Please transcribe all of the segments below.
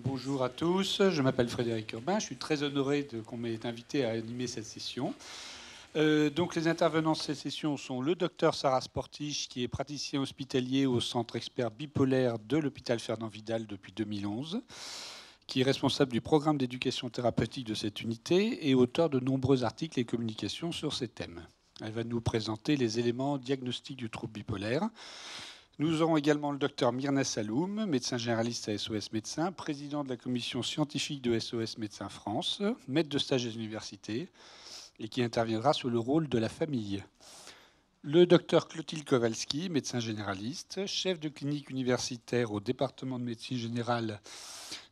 Bonjour à tous, je m'appelle Frédéric Urbain, je suis très honoré qu'on m'ait invité à animer cette session. Donc les intervenants de cette session sont le docteur Sarah Sportisch, qui est praticien hospitalier au centre expert bipolaire de l'hôpital Fernand Vidal depuis 2011, qui est responsable du programme d'éducation thérapeutique de cette unité et auteur de nombreux articles et communications sur ces thèmes. Elle va nous présenter les éléments diagnostiques du trouble bipolaire. Nous aurons également le docteur Myrna Saloum, médecin généraliste à SOS Médecins, président de la commission scientifique de SOS Médecins France, maître de stage des universités, et qui interviendra sur le rôle de la famille. Le docteur Clotilde Kowalski, médecin généraliste, chef de clinique universitaire au département de médecine générale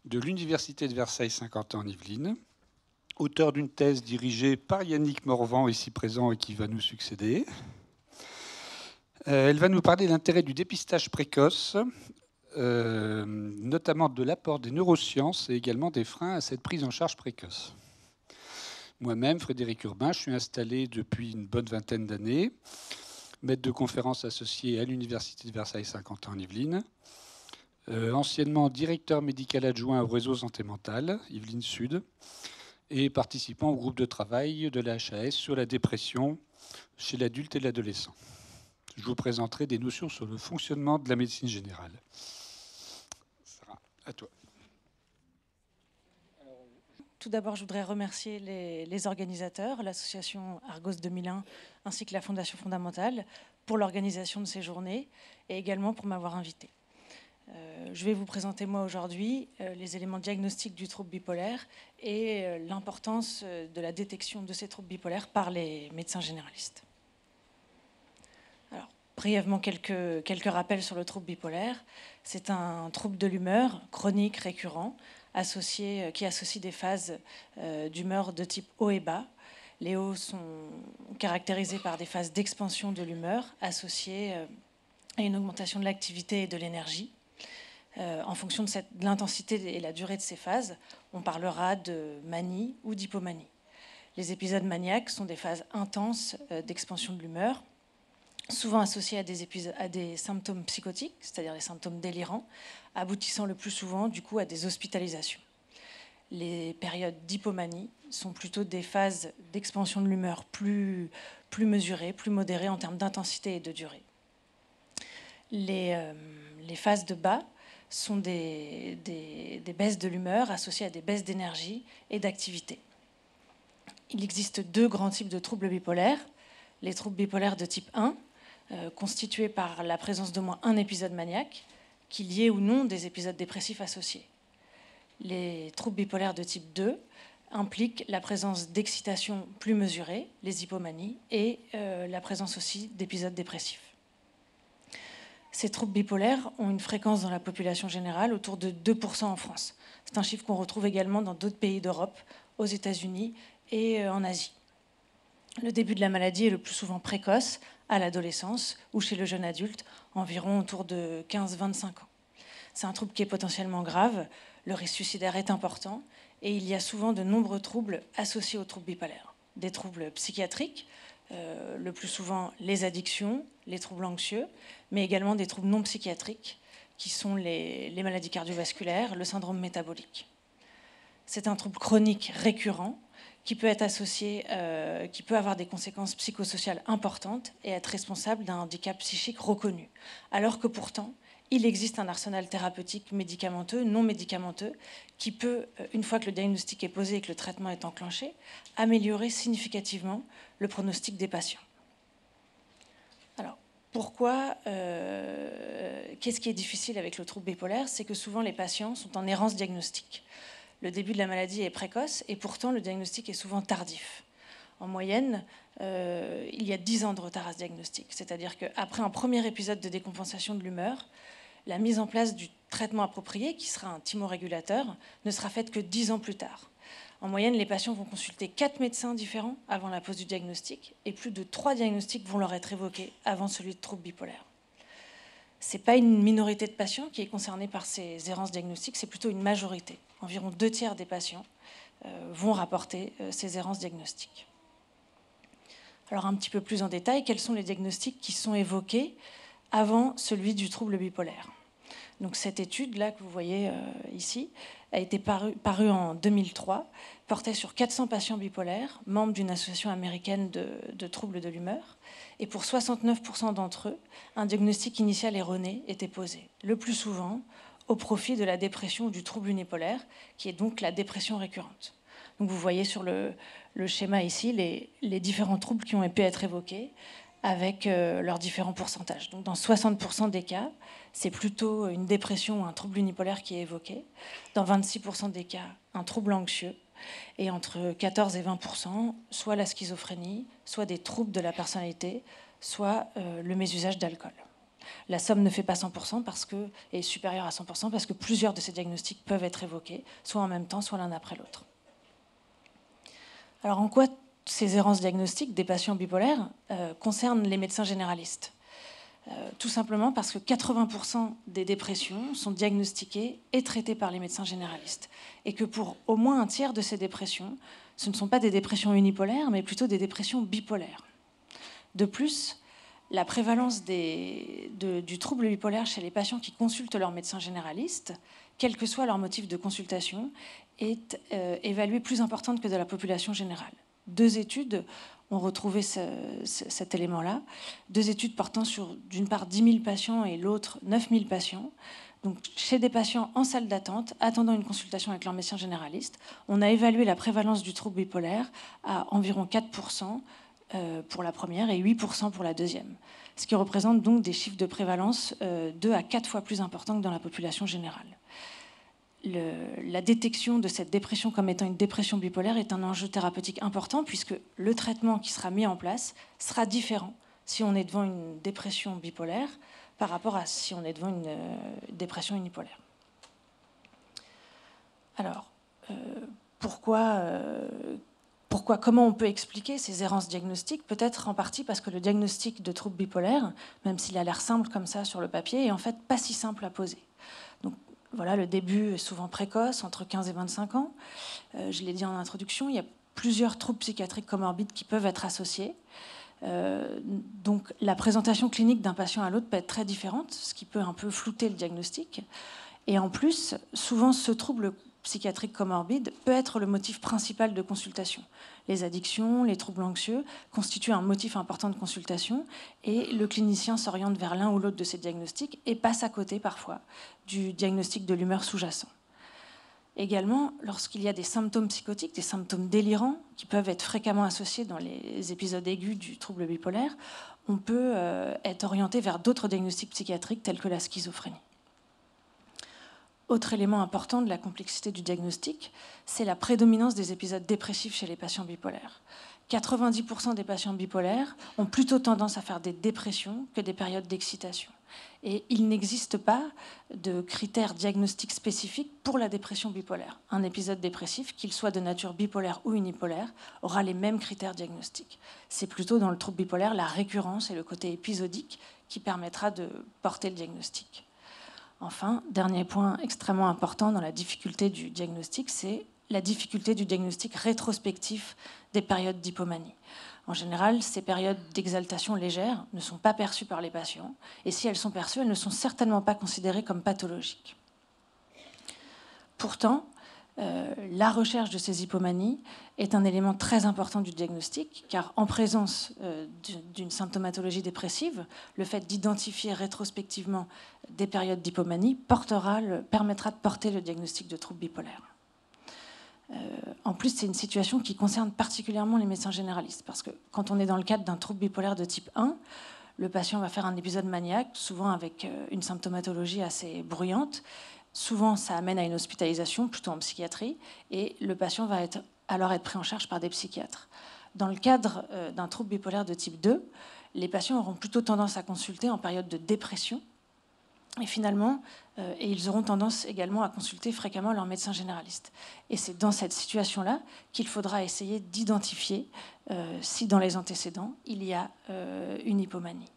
de l'Université de Versailles-Saint-Quentin en Yvelines, auteur d'une thèse dirigée par Yannick Morvan, ici présent et qui va nous succéder. Elle va nous parler de l'intérêt du dépistage précoce, notamment de l'apport des neurosciences et également des freins à cette prise en charge précoce. Moi-même, Frédéric Urbain, je suis installé depuis une bonne vingtaine d'années, maître de conférences associé à l'Université de Versailles-Saint-Quentin en Yvelines, anciennement directeur médical adjoint au réseau santé mentale, Yvelines Sud, et participant au groupe de travail de la HAS sur la dépression chez l'adulte et l'adolescent. Je vous présenterai des notions sur le fonctionnement de la médecine générale. Sarah, à toi. Tout d'abord, je voudrais remercier les organisateurs, l'association Argos 2001 ainsi que la Fondation Fondamentale pour l'organisation de ces journées et également pour m'avoir invité. Je vais vous présenter moi aujourd'hui les éléments diagnostiques du trouble bipolaire et l'importance de la détection de ces troubles bipolaires par les médecins généralistes. Alors, brièvement, quelques rappels sur le trouble bipolaire. C'est un trouble de l'humeur chronique récurrent qui associe des phases d'humeur de type haut et bas. Les hauts sont caractérisés par des phases d'expansion de l'humeur associées à une augmentation de l'activité et de l'énergie. En fonction de l'intensité et la durée de ces phases, on parlera de manie ou d'hypomanie. Les épisodes maniaques sont des phases intenses d'expansion de l'humeur, souvent associés à des symptômes psychotiques, c'est-à-dire les symptômes délirants, aboutissant le plus souvent du coup à des hospitalisations. Les périodes d'hypomanie sont plutôt des phases d'expansion de l'humeur plus mesurées, plus modérées en termes d'intensité et de durée. Les phases de bas sont des baisses de l'humeur associées à des baisses d'énergie et d'activité. Il existe deux grands types de troubles bipolaires. Les troubles bipolaires de type 1, constitués par la présence d'au moins un épisode maniaque, qu'il y ait ou non des épisodes dépressifs associés. Les troubles bipolaires de type 2 impliquent la présence d'excitations plus mesurées, les hypomanies, et la présence aussi d'épisodes dépressifs. Ces troubles bipolaires ont une fréquence dans la population générale autour de 2% en France. C'est un chiffre qu'on retrouve également dans d'autres pays d'Europe, aux États-Unis et en Asie. Le début de la maladie est le plus souvent précoce, à l'adolescence ou chez le jeune adulte, environ autour de 15-25 ans. C'est un trouble qui est potentiellement grave, le risque suicidaire est important et il y a souvent de nombreux troubles associés au trouble bipolaire. Des troubles psychiatriques, le plus souvent les addictions, les troubles anxieux, mais également des troubles non psychiatriques qui sont les maladies cardiovasculaires, le syndrome métabolique. C'est un trouble chronique récurrent qui peut être associé, qui peut avoir des conséquences psychosociales importantes et être responsable d'un handicap psychique reconnu. Alors que pourtant, il existe un arsenal thérapeutique médicamenteux, non médicamenteux, qui peut, une fois que le diagnostic est posé et que le traitement est enclenché, améliorer significativement le pronostic des patients. Alors, pourquoi qu'est-ce qui est difficile avec le trouble bipolaire? C'est que souvent les patients sont en errance diagnostique. Le début de la maladie est précoce et pourtant le diagnostic est souvent tardif. En moyenne, il y a 10 ans de retard à ce diagnostic. C'est-à-dire qu'après un premier épisode de décompensation de l'humeur, la mise en place du traitement approprié, qui sera un thymorégulateur, ne sera faite que 10 ans plus tard. En moyenne, les patients vont consulter 4 médecins différents avant la pose du diagnostic et plus de 3 diagnostics vont leur être évoqués avant celui de trouble bipolaire. Ce n'est pas une minorité de patients qui est concernée par ces errances diagnostiques, c'est plutôt une majorité. Environ 2/3 des patients vont rapporter ces errances diagnostiques. Alors un petit peu plus en détail, quels sont les diagnostics qui sont évoqués avant celui du trouble bipolaire? Donc cette étude-là que vous voyez ici a été parue en 2003, portait sur 400 patients bipolaires, membres d'une association américaine de troubles de l'humeur. Et pour 69% d'entre eux, un diagnostic initial erroné était posé, le plus souvent au profit de la dépression ou du trouble unipolaire, qui est donc la dépression récurrente. Donc vous voyez sur le schéma ici les différents troubles qui ont pu être évoqués avec leurs différents pourcentages. Donc dans 60% des cas, c'est plutôt une dépression ou un trouble unipolaire qui est évoqué. Dans 26% des cas, un trouble anxieux. Et entre 14 et 20%, soit la schizophrénie, soit des troubles de la personnalité, soit le mésusage d'alcool. La somme ne fait pas 100% est supérieure à 100% parce que plusieurs de ces diagnostics peuvent être évoqués, soit en même temps, soit l'un après l'autre. Alors en quoi ces errances diagnostiques des patients bipolaires concernent les médecins généralistes? Tout simplement parce que 80% des dépressions sont diagnostiquées et traitées par les médecins généralistes. Et que pour au moins un tiers de ces dépressions, ce ne sont pas des dépressions unipolaires, mais plutôt des dépressions bipolaires. De plus, la prévalence du trouble bipolaire chez les patients qui consultent leur médecin généraliste, quel que soit leur motif de consultation, est évaluée plus importante que de la population générale. 2 études ont retrouvé cet élément-là. 2 études portant sur, d'une part, 10 000 patients et l'autre, 9 000 patients. Donc, chez des patients en salle d'attente, attendant une consultation avec leur médecin généraliste, on a évalué la prévalence du trouble bipolaire à environ 4% pour la première et 8% pour la deuxième. Ce qui représente donc des chiffres de prévalence 2 à 4 fois plus importants que dans la population générale. La détection de cette dépression comme étant une dépression bipolaire est un enjeu thérapeutique important puisque le traitement qui sera mis en place sera différent si on est devant une dépression bipolaire par rapport à si on est devant une dépression unipolaire. Alors, comment on peut expliquer ces errances diagnostiques? Peut-être en partie parce que le diagnostic de trouble bipolaire, même s'il a l'air simple comme ça sur le papier, est en fait pas si simple à poser. Donc, voilà, le début est souvent précoce, entre 15 et 25 ans. Je l'ai dit en introduction, il y a plusieurs troubles psychiatriques comorbides qui peuvent être associés. Donc la présentation clinique d'un patient à l'autre peut être très différente, ce qui peut un peu flouter le diagnostic. Et en plus, souvent, ce trouble psychiatrique comorbide peut être le motif principal de consultation. Les addictions, les troubles anxieux constituent un motif important de consultation et le clinicien s'oriente vers l'un ou l'autre de ces diagnostics et passe à côté parfois du diagnostic de l'humeur sous-jacent. Également, lorsqu'il y a des symptômes psychotiques, des symptômes délirants qui peuvent être fréquemment associés dans les épisodes aigus du trouble bipolaire, on peut être orienté vers d'autres diagnostics psychiatriques tels que la schizophrénie. Autre élément important de la complexité du diagnostic, c'est la prédominance des épisodes dépressifs chez les patients bipolaires. 90% des patients bipolaires ont plutôt tendance à faire des dépressions que des périodes d'excitation. Et il n'existe pas de critères diagnostiques spécifiques pour la dépression bipolaire. Un épisode dépressif, qu'il soit de nature bipolaire ou unipolaire, aura les mêmes critères diagnostiques. C'est plutôt dans le trouble bipolaire la récurrence et le côté épisodique qui permettra de porter le diagnostic. Enfin, dernier point extrêmement important dans la difficulté du diagnostic, c'est la difficulté du diagnostic rétrospectif des périodes d'hypomanie. En général, ces périodes d'exaltation légère ne sont pas perçues par les patients, et si elles sont perçues, elles ne sont certainement pas considérées comme pathologiques. Pourtant, la recherche de ces hypomanies est un élément très important du diagnostic, car en présence d'une symptomatologie dépressive, le fait d'identifier rétrospectivement des périodes d'hypomanie permettra de porter le diagnostic de trouble bipolaire. En plus, c'est une situation qui concerne particulièrement les médecins généralistes, parce que quand on est dans le cadre d'un trouble bipolaire de type 1, le patient va faire un épisode maniaque, souvent avec une symptomatologie assez bruyante. Souvent, ça amène à une hospitalisation, plutôt en psychiatrie, et le patient va alors être pris en charge par des psychiatres. Dans le cadre d'un trouble bipolaire de type 2, les patients auront plutôt tendance à consulter en période de dépression, et finalement, ils auront tendance également à consulter fréquemment leur médecin généraliste. Et c'est dans cette situation-là qu'il faudra essayer d'identifier si dans les antécédents, il y a une hypomanie.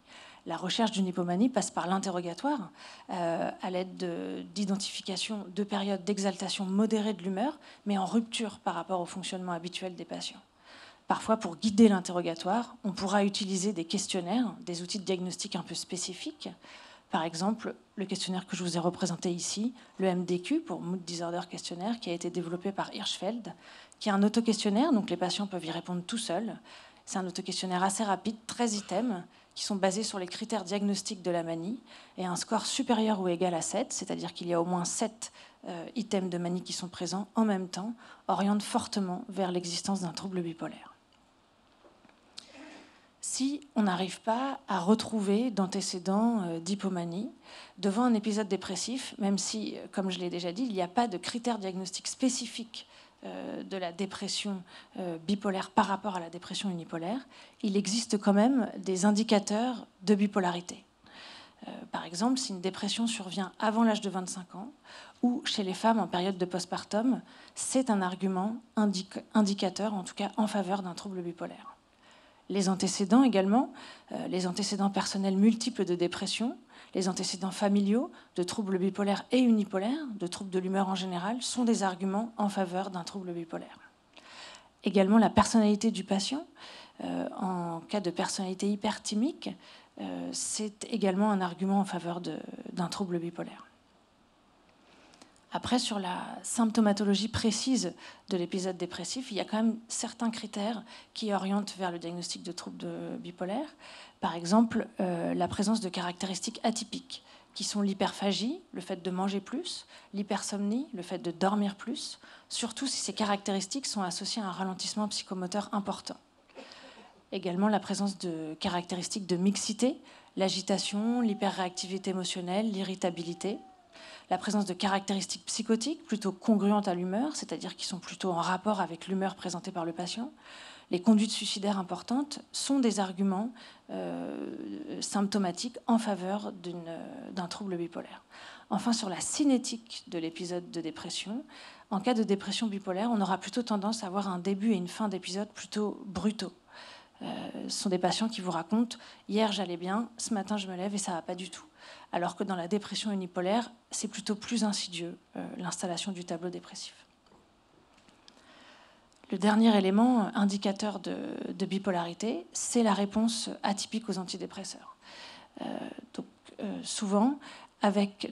La recherche d'une hypomanie passe par l'interrogatoire à l'aide d'identification de périodes d'exaltation modérée de l'humeur, mais en rupture par rapport au fonctionnement habituel des patients. Parfois, pour guider l'interrogatoire, on pourra utiliser des questionnaires, des outils de diagnostic un peu spécifiques, Par exemple, le questionnaire que je vous ai représenté ici, le MDQ, pour Mood Disorder Questionnaire, qui a été développé par Hirschfeld, qui est un auto-questionnaire, donc les patients peuvent y répondre tout seuls. C'est un auto-questionnaire assez rapide, 13 items, qui sont basés sur les critères diagnostiques de la manie, et un score supérieur ou égal à 7, c'est-à-dire qu'il y a au moins 7 items de manie qui sont présents en même temps, orientent fortement vers l'existence d'un trouble bipolaire. Si on n'arrive pas à retrouver d'antécédents d'hypomanie devant un épisode dépressif, même si, comme je l'ai déjà dit, il n'y a pas de critères diagnostiques spécifiques de la dépression bipolaire par rapport à la dépression unipolaire, il existe quand même des indicateurs de bipolarité. Par exemple, si une dépression survient avant l'âge de 25 ans ou chez les femmes en période de postpartum, c'est un argument indicateur, en tout cas en faveur d'un trouble bipolaire. Les antécédents également, les antécédents personnels multiples de dépression, les antécédents familiaux de troubles bipolaires et unipolaires, de troubles de l'humeur en général, sont des arguments en faveur d'un trouble bipolaire. Également la personnalité du patient, en cas de personnalité hyperthymique, c'est également un argument en faveur d'un trouble bipolaire. Après, sur la symptomatologie précise de l'épisode dépressif, il y a quand même certains critères qui orientent vers le diagnostic de trouble bipolaire. Par exemple, la présence de caractéristiques atypiques, qui sont l'hyperphagie, le fait de manger plus, l'hypersomnie, le fait de dormir plus, surtout si ces caractéristiques sont associées à un ralentissement psychomoteur important. Également la présence de caractéristiques de mixité, l'agitation, l'hyperréactivité émotionnelle, l'irritabilité. La présence de caractéristiques psychotiques plutôt congruentes à l'humeur, c'est-à-dire qui sont plutôt en rapport avec l'humeur présentée par le patient. Les conduites suicidaires importantes sont des arguments symptomatiques en faveur d'un trouble bipolaire. Enfin, sur la cinétique de l'épisode de dépression, en cas de dépression bipolaire, on aura plutôt tendance à avoir un début et une fin d'épisode plutôt brutaux. Ce sont des patients qui vous racontent « hier j'allais bien, ce matin je me lève et ça ne va pas du tout ». Alors que dans la dépression unipolaire, c'est plutôt plus insidieux, l'installation du tableau dépressif. Le dernier élément indicateur de bipolarité, c'est la réponse atypique aux antidépresseurs. Souvent,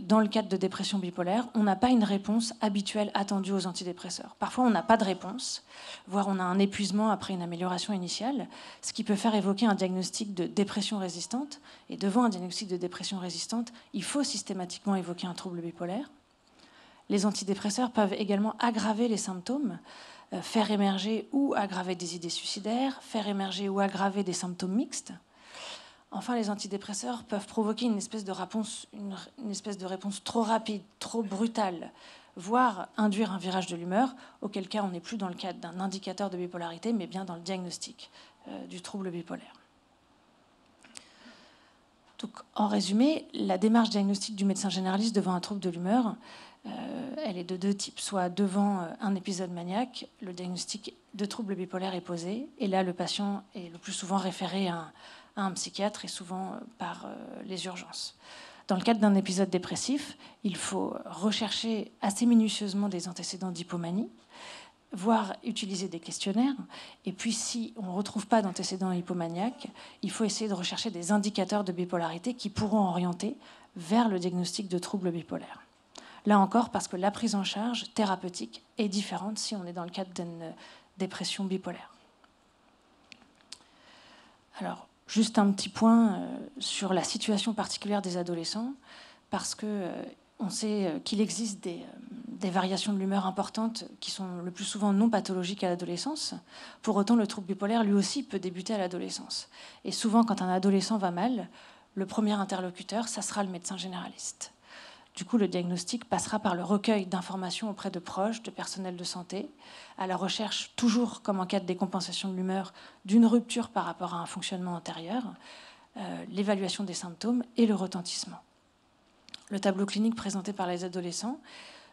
dans le cadre de dépression bipolaire, on n'a pas une réponse habituelle attendue aux antidépresseurs. Parfois, on n'a pas de réponse, voire on a un épuisement après une amélioration initiale, ce qui peut faire évoquer un diagnostic de dépression résistante. Et devant un diagnostic de dépression résistante, il faut systématiquement évoquer un trouble bipolaire. Les antidépresseurs peuvent également aggraver les symptômes, faire émerger ou aggraver des idées suicidaires, faire émerger ou aggraver des symptômes mixtes. Enfin, les antidépresseurs peuvent provoquer une espèce de réponse trop rapide, trop brutale, voire induire un virage de l'humeur, auquel cas on n'est plus dans le cadre d'un indicateur de bipolarité, mais bien dans le diagnostic du trouble bipolaire. Donc, en résumé, la démarche diagnostique du médecin généraliste devant un trouble de l'humeur, elle est de deux types. Soit devant un épisode maniaque, le diagnostic de trouble bipolaire est posé, et là le patient est le plus souvent référé à un psychiatre et souvent par les urgences. Dans le cadre d'un épisode dépressif, il faut rechercher assez minutieusement des antécédents d'hypomanie, voire utiliser des questionnaires. Et puis, si on ne retrouve pas d'antécédents hypomaniaques, il faut essayer de rechercher des indicateurs de bipolarité qui pourront orienter vers le diagnostic de trouble bipolaire. Là encore, parce que la prise en charge thérapeutique est différente si on est dans le cadre d'une dépression bipolaire. Alors, juste un petit point sur la situation particulière des adolescents, parce qu'on sait qu'il existe des variations de l'humeur importantes qui sont le plus souvent non pathologiques à l'adolescence. Pour autant, le trouble bipolaire, lui aussi, peut débuter à l'adolescence. Et souvent, quand un adolescent va mal, le premier interlocuteur, ça sera le médecin généraliste. Du coup, le diagnostic passera par le recueil d'informations auprès de proches, de personnel de santé, à la recherche, toujours comme en cas de décompensation de l'humeur, d'une rupture par rapport à un fonctionnement antérieur, l'évaluation des symptômes et le retentissement. Le tableau clinique présenté par les adolescents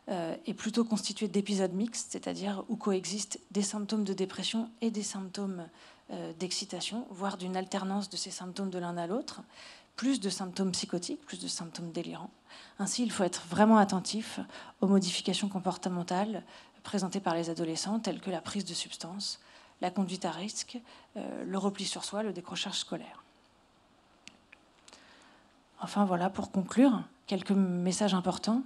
est plutôt constitué d'épisodes mixtes, c'est-à-dire où coexistent des symptômes de dépression et des symptômes d'excitation, voire d'une alternance de ces symptômes de l'un à l'autre, plus de symptômes psychotiques, plus de symptômes délirants. Ainsi, il faut être vraiment attentif aux modifications comportementales présentées par les adolescents, telles que la prise de substances, la conduite à risque, le repli sur soi, le décrochage scolaire. Enfin voilà, pour conclure, quelques messages importants.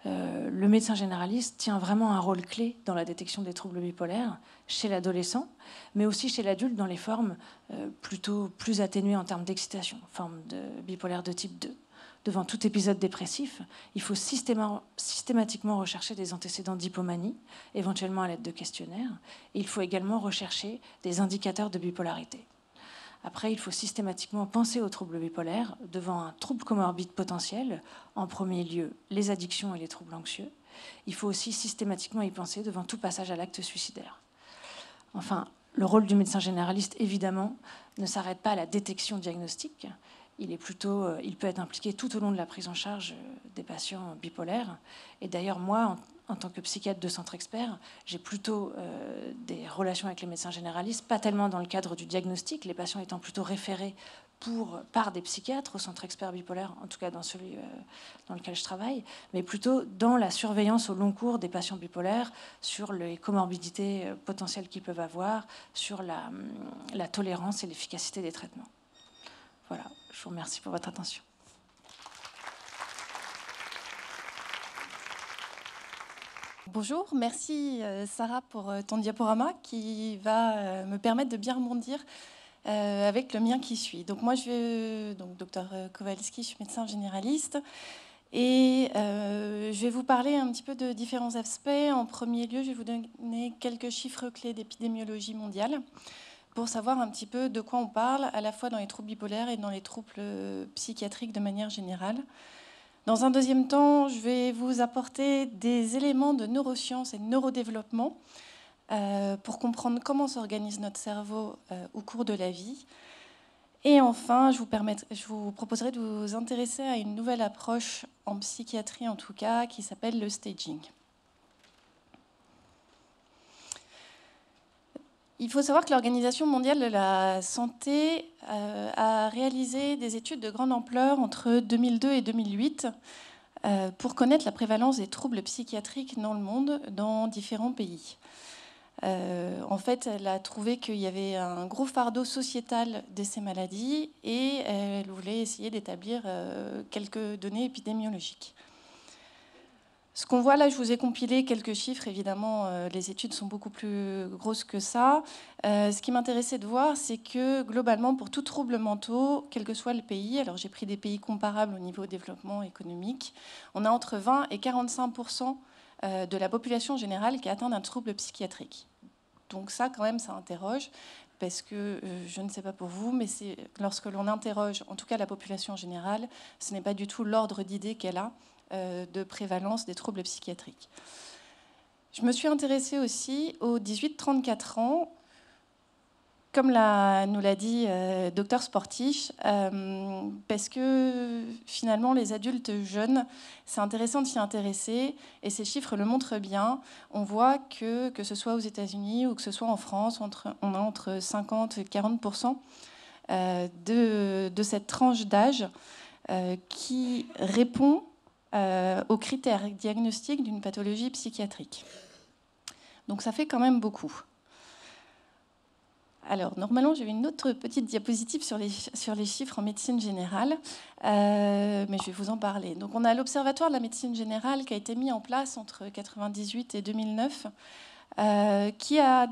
Le médecin généraliste tient vraiment un rôle clé dans la détection des troubles bipolaires chez l'adolescent, mais aussi chez l'adulte dans les formes plutôt plus atténuées en termes d'excitation, forme de bipolaire de type 2. Devant tout épisode dépressif, il faut systématiquement rechercher des antécédents d'hypomanie, éventuellement à l'aide de questionnaires, et il faut également rechercher des indicateurs de bipolarité. Après, il faut systématiquement penser aux troubles bipolaires devant un trouble comorbide potentiel, en premier lieu les addictions et les troubles anxieux. Il faut aussi systématiquement y penser devant tout passage à l'acte suicidaire. Enfin, le rôle du médecin généraliste, évidemment, ne s'arrête pas à la détection diagnostique. Il peut être impliqué tout au long de la prise en charge des patients bipolaires. Et d'ailleurs, moi, en tant que psychiatre de centre expert, j'ai plutôt des relations avec les médecins généralistes, pas tellement dans le cadre du diagnostic, les patients étant plutôt référés par des psychiatres au centre expert bipolaire, en tout cas dans celui dans lequel je travaille, mais plutôt dans la surveillance au long cours des patients bipolaires sur les comorbidités potentielles qu'ils peuvent avoir, sur la tolérance et l'efficacité des traitements. Voilà, je vous remercie pour votre attention. Bonjour, merci Sarah pour ton diaporama qui va me permettre de bien rebondir avec le mien qui suit. Donc moi, docteur Kowalski, je suis médecin généraliste et je vais vous parler un petit peu de différents aspects. En premier lieu, je vais vous donner quelques chiffres clés d'épidémiologie mondiale pour savoir un petit peu de quoi on parle, à la fois dans les troubles bipolaires et dans les troubles psychiatriques de manière générale. Dans un deuxième temps, je vais vous apporter des éléments de neurosciences et de neurodéveloppement pour comprendre comment s'organise notre cerveau au cours de la vie. Et enfin, je vous proposerai de vous intéresser à une nouvelle approche en psychiatrie, en tout cas, qui s'appelle le staging. Il faut savoir que l'Organisation mondiale de la santé a réalisé des études de grande ampleur entre 2002 et 2008 pour connaître la prévalence des troubles psychiatriques dans le monde, dans différents pays. En fait, elle a trouvé qu'il y avait un gros fardeau sociétal de ces maladies et elle voulait essayer d'établir quelques données épidémiologiques. Ce qu'on voit là, je vous ai compilé quelques chiffres. Évidemment, les études sont beaucoup plus grosses que ça. Ce qui m'intéressait de voir, c'est que globalement, pour tout trouble mentaux, quel que soit le pays, alors j'ai pris des pays comparables au niveau développement économique, on a entre 20 et 45% de la population générale qui est atteinte d'un trouble psychiatrique. Donc ça, quand même, ça interroge, parce que je ne sais pas pour vous, mais lorsque l'on interroge, en tout cas la population générale, ce n'est pas du tout l'ordre d'idées qu'elle a de prévalence des troubles psychiatriques. Je me suis intéressée aussi aux 18-34 ans, comme nous l'a dit Dr Sportisch, parce que finalement les adultes jeunes, c'est intéressant de s'y intéresser, et ces chiffres le montrent bien. On voit que ce soit aux États-Unis ou que ce soit en France, on a entre 50 et 40% de cette tranche d'âge qui répond aux critères diagnostiques d'une pathologie psychiatrique. Donc ça fait quand même beaucoup. Alors, normalement, j'avais une autre petite diapositive sur les chiffres en médecine générale, mais je vais vous en parler. Donc, on a l'Observatoire de la médecine générale qui a été mis en place entre 1998 et 2009, qui a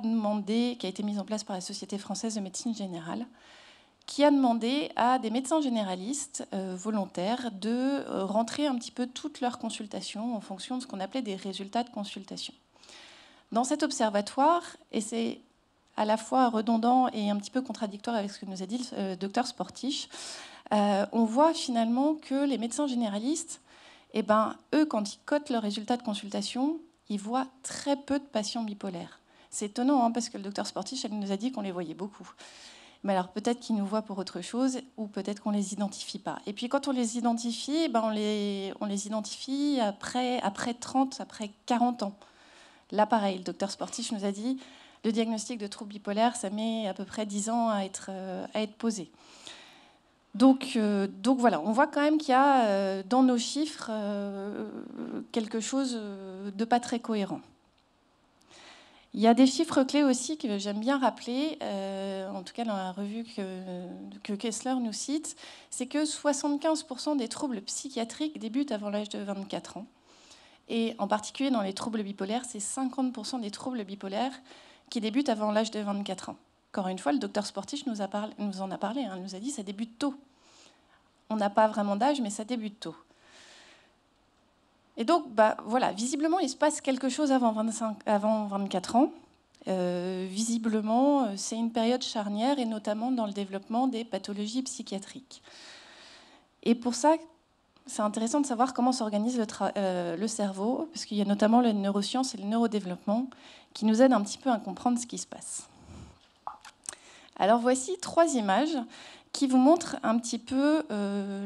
été mis en place par la Société française de médecine générale, qui a demandé à des médecins généralistes volontaires de rentrer un petit peu toutes leurs consultations en fonction de ce qu'on appelait des résultats de consultation. Dans cet observatoire, et c'est à la fois redondant et un petit peu contradictoire avec ce que nous a dit le docteur Sportisch, on voit finalement que les médecins généralistes, eux, quand ils cotent leurs résultats de consultation, ils voient très peu de patients bipolaires. C'est étonnant, hein, parce que le docteur Sportisch, elle nous a dit qu'on les voyait beaucoup. Mais alors peut-être qu'ils nous voient pour autre chose, ou peut-être qu'on ne les identifie pas. Et puis quand on les identifie, on les identifie après 30, après 40 ans. Là, pareil, le docteur Sportisch nous a dit le diagnostic de trouble bipolaire, ça met à peu près 10 ans à être posé. Donc voilà, on voit quand même qu'il y a dans nos chiffres quelque chose de pas très cohérent. Il y a des chiffres clés aussi que j'aime bien rappeler, en tout cas dans la revue que Kessler nous cite, c'est que 75% des troubles psychiatriques débutent avant l'âge de 24 ans. Et en particulier dans les troubles bipolaires, c'est 50% des troubles bipolaires qui débutent avant l'âge de 24 ans. Encore une fois, le docteur Sportisch nous en a parlé, il nous a dit que ça débute tôt. On n'a pas vraiment d'âge, mais ça débute tôt. Et donc, voilà, visiblement, il se passe quelque chose avant 24 ans. Visiblement, c'est une période charnière, et notamment dans le développement des pathologies psychiatriques. Et pour ça, c'est intéressant de savoir comment s'organise le cerveau, parce qu'il y a notamment les neurosciences et le neurodéveloppement qui nous aident un petit peu à comprendre ce qui se passe. Alors voici 3 images qui vous montrent un petit peu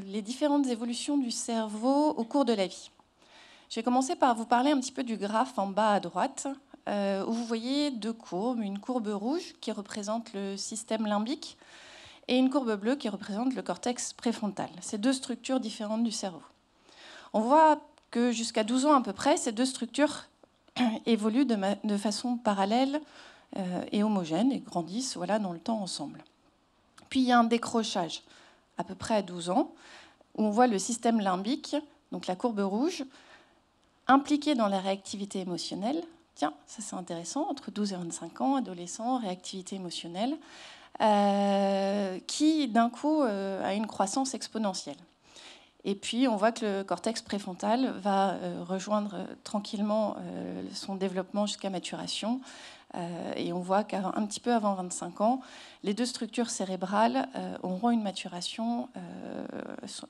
les différentes évolutions du cerveau au cours de la vie. Je vais commencer par vous parler un petit peu du graphe en bas à droite, où vous voyez 2 courbes, une courbe rouge qui représente le système limbique et une courbe bleue qui représente le cortex préfrontal. C'est 2 structures différentes du cerveau. On voit que jusqu'à 12 ans à peu près, ces 2 structures évoluent de façon parallèle et homogène et grandissent dans le temps ensemble. Puis il y a un décrochage à peu près à 12 ans, où on voit le système limbique, donc la courbe rouge, impliqué dans la réactivité émotionnelle. Tiens, ça c'est intéressant, entre 12 et 25 ans, adolescent, réactivité émotionnelle, qui d'un coup a une croissance exponentielle. Et puis on voit que le cortex préfrontal va rejoindre tranquillement son développement jusqu'à maturation. Et on voit qu'un petit peu avant 25 ans, les 2 structures cérébrales auront une maturation,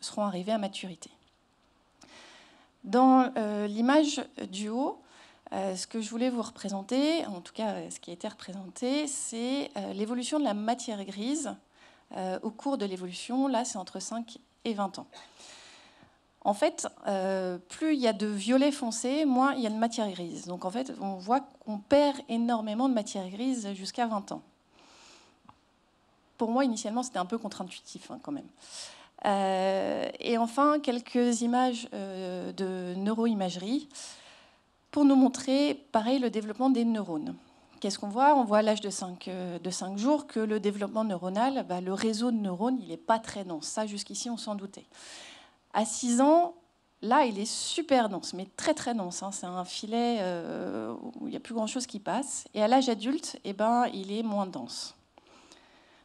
seront arrivées à maturité. Dans l'image du haut, ce que je voulais vous représenter, en tout cas ce qui a été représenté, c'est l'évolution de la matière grise au cours de l'évolution. Là, c'est entre 5 et 20 ans. En fait, plus il y a de violet foncé, moins il y a de matière grise. Donc en fait, on voit qu'on perd énormément de matière grise jusqu'à 20 ans. Pour moi, initialement, c'était un peu contre-intuitif quand même. Et enfin, quelques images de neuroimagerie pour nous montrer, pareil, le développement des neurones. Qu'est-ce qu'on voit ? On voit à l'âge de 5 jours que le développement neuronal, le réseau de neurones, il n'est pas très dense. Ça, jusqu'ici, on s'en doutait. À 6 ans, là, il est super dense, mais très très dense. C'est un filet où il n'y a plus grand-chose qui passe. Et à l'âge adulte, il est moins dense.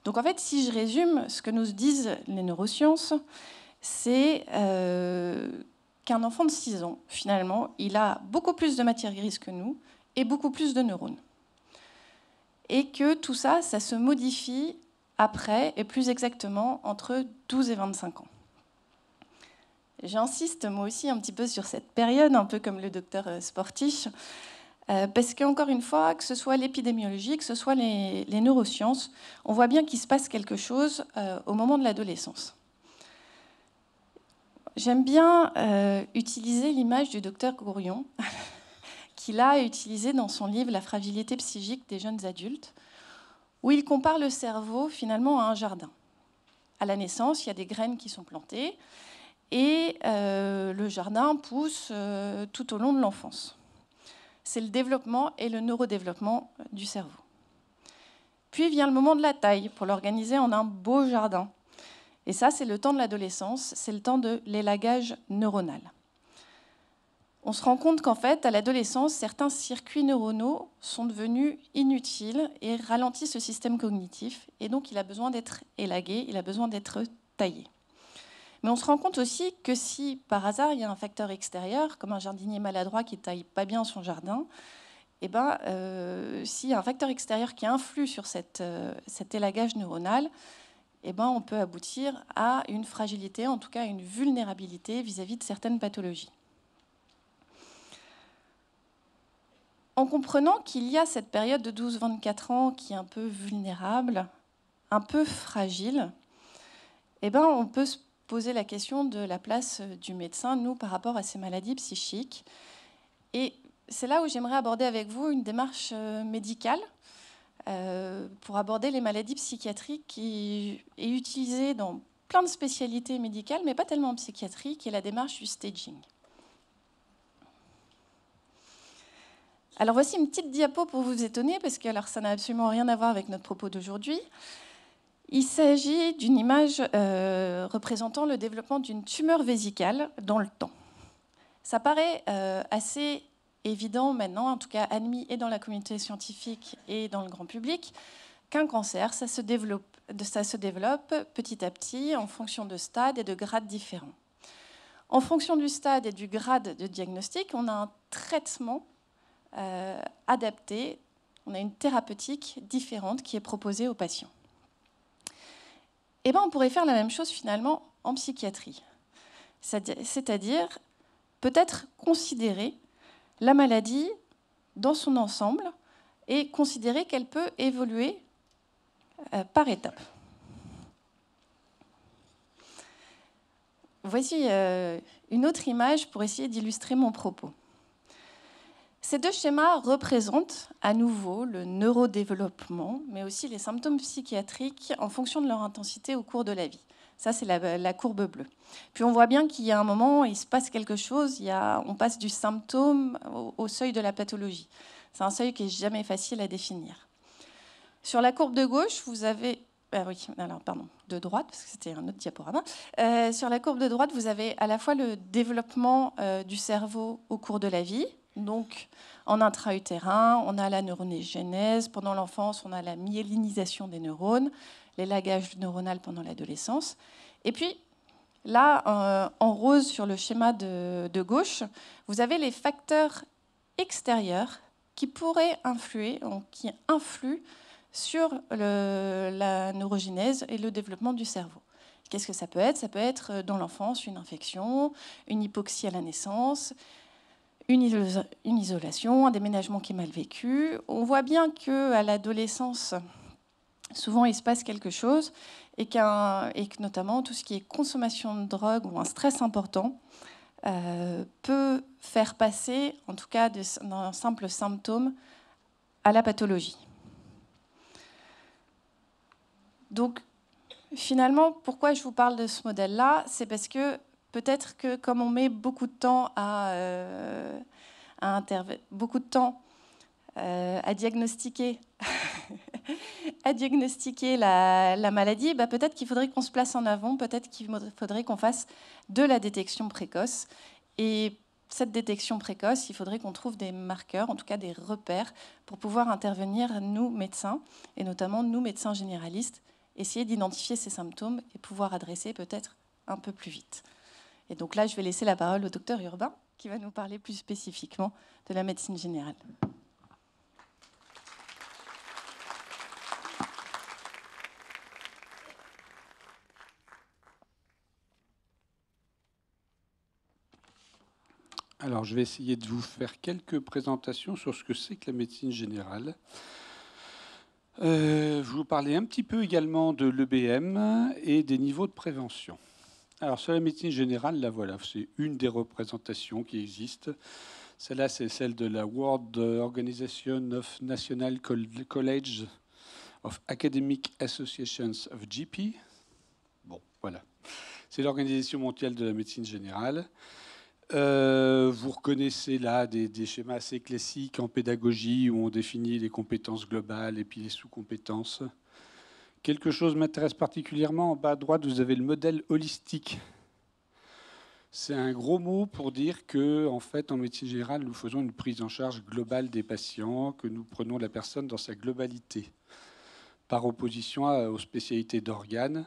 Donc en fait, si je résume, ce que nous disent les neurosciences, c'est qu'un enfant de 6 ans, finalement, il a beaucoup plus de matière grise que nous et beaucoup plus de neurones. Et que tout ça, ça se modifie après, et plus exactement entre 12 et 25 ans. J'insiste moi aussi un petit peu sur cette période, un peu comme le docteur Sportisch, parce qu'encore une fois, que ce soit l'épidémiologie, que ce soit les neurosciences, on voit bien qu'il se passe quelque chose au moment de l'adolescence. J'aime bien utiliser l'image du docteur Gourion, qu'il a utilisée dans son livre « La fragilité psychique des jeunes adultes », où il compare le cerveau finalement à un jardin. À la naissance, il y a des graines qui sont plantées, et le jardin pousse tout au long de l'enfance. C'est le développement et le neurodéveloppement du cerveau. Puis vient le moment de la taille pour l'organiser en un beau jardin. Et ça, c'est le temps de l'adolescence, c'est le temps de l'élagage neuronal. On se rend compte qu'en fait, à l'adolescence, certains circuits neuronaux sont devenus inutiles et ralentissent le système cognitif. Et donc, il a besoin d'être élagué, il a besoin d'être taillé. Mais on se rend compte aussi que si, par hasard, il y a un facteur extérieur, comme un jardinier maladroit qui ne taille pas bien son jardin, s'il y a un facteur extérieur qui influe sur cet élagage neuronal, on peut aboutir à une fragilité, en tout cas à une vulnérabilité vis-à-vis de certaines pathologies. En comprenant qu'il y a cette période de 12-24 ans qui est un peu vulnérable, un peu fragile, on peut se poser la question de la place du médecin, nous, par rapport à ces maladies psychiques. Et c'est là où j'aimerais aborder avec vous une démarche médicale pour aborder les maladies psychiatriques qui est utilisée dans plein de spécialités médicales, mais pas tellement en psychiatrie, qui est la démarche du staging. Alors voici une petite diapo pour vous étonner, parce que alors, ça n'a absolument rien à voir avec notre propos d'aujourd'hui. Il s'agit d'une image représentant le développement d'une tumeur vésicale dans le temps. Ça paraît assez évident maintenant, en tout cas admis et dans la communauté scientifique et dans le grand public, qu'un cancer, ça se développe petit à petit en fonction de stades et de grades différents. En fonction du stade et du grade de diagnostic, on a un traitement adapté, on a une thérapeutique différente qui est proposée aux patients. Eh bien, on pourrait faire la même chose finalement en psychiatrie. C'est-à-dire peut-être considérer la maladie dans son ensemble et considérer qu'elle peut évoluer par étapes. Voici une autre image pour essayer d'illustrer mon propos. Ces deux schémas représentent à nouveau le neurodéveloppement, mais aussi les symptômes psychiatriques en fonction de leur intensité au cours de la vie. Ça, c'est la courbe bleue. Puis on voit bien qu'il y a un moment, il se passe quelque chose, on passe du symptôme au seuil de la pathologie. C'est un seuil qui n'est jamais facile à définir. Sur la courbe de gauche, vous avez... de droite, parce que c'était un autre diaporama. Sur la courbe de droite, vous avez à la fois le développement du cerveau au cours de la vie. Donc, en intra-utérin, on a la neurogénèse. Pendant l'enfance, on a la myélinisation des neurones, l'élagage neuronal pendant l'adolescence. Et puis, là, en rose sur le schéma de gauche, vous avez les facteurs extérieurs qui pourraient influer, qui influent sur la neurogénèse et le développement du cerveau. Qu'est-ce que ça peut être ? Ça peut être dans l'enfance une infection, une hypoxie à la naissance, une isolation, un déménagement qui est mal vécu. On voit bien qu'à l'adolescence, souvent il se passe quelque chose et que notamment tout ce qui est consommation de drogue ou un stress important peut faire passer, en tout cas d'un simple symptôme, à la pathologie. Donc, finalement, pourquoi je vous parle de ce modèle-là ? C'est parce que peut-être que comme on met beaucoup de temps à diagnostiquer, la maladie, peut-être qu'il faudrait qu'on se place en avant, peut-être qu'il faudrait qu'on fasse de la détection précoce. Et cette détection précoce, il faudrait qu'on trouve des marqueurs, en tout cas des repères, pour pouvoir intervenir, nous, médecins, et notamment nous, médecins généralistes, essayer d'identifier ces symptômes et pouvoir adresser peut-être un peu plus vite. Et donc là, je vais laisser la parole au docteur Urbain, qui va nous parler plus spécifiquement de la médecine générale. Alors, je vais essayer de vous faire quelques présentations sur ce que c'est que la médecine générale. Je vais vous parler un petit peu également de l'EBM et des niveaux de prévention. Alors, sur la médecine générale, là, voilà, c'est une des représentations qui existent. Celle-là, c'est celle de la World Organization of National College of Academic Associations of GP. Bon, voilà. C'est l'Organisation mondiale de la médecine générale. Vous reconnaissez là des schémas assez classiques en pédagogie où on définit les compétences globales et puis les sous-compétences. Quelque chose m'intéresse particulièrement. En bas à droite, vous avez le modèle holistique. C'est un gros mot pour dire que, en fait, en médecine générale, nous faisons une prise en charge globale des patients, que nous prenons la personne dans sa globalité, par opposition aux spécialités d'organes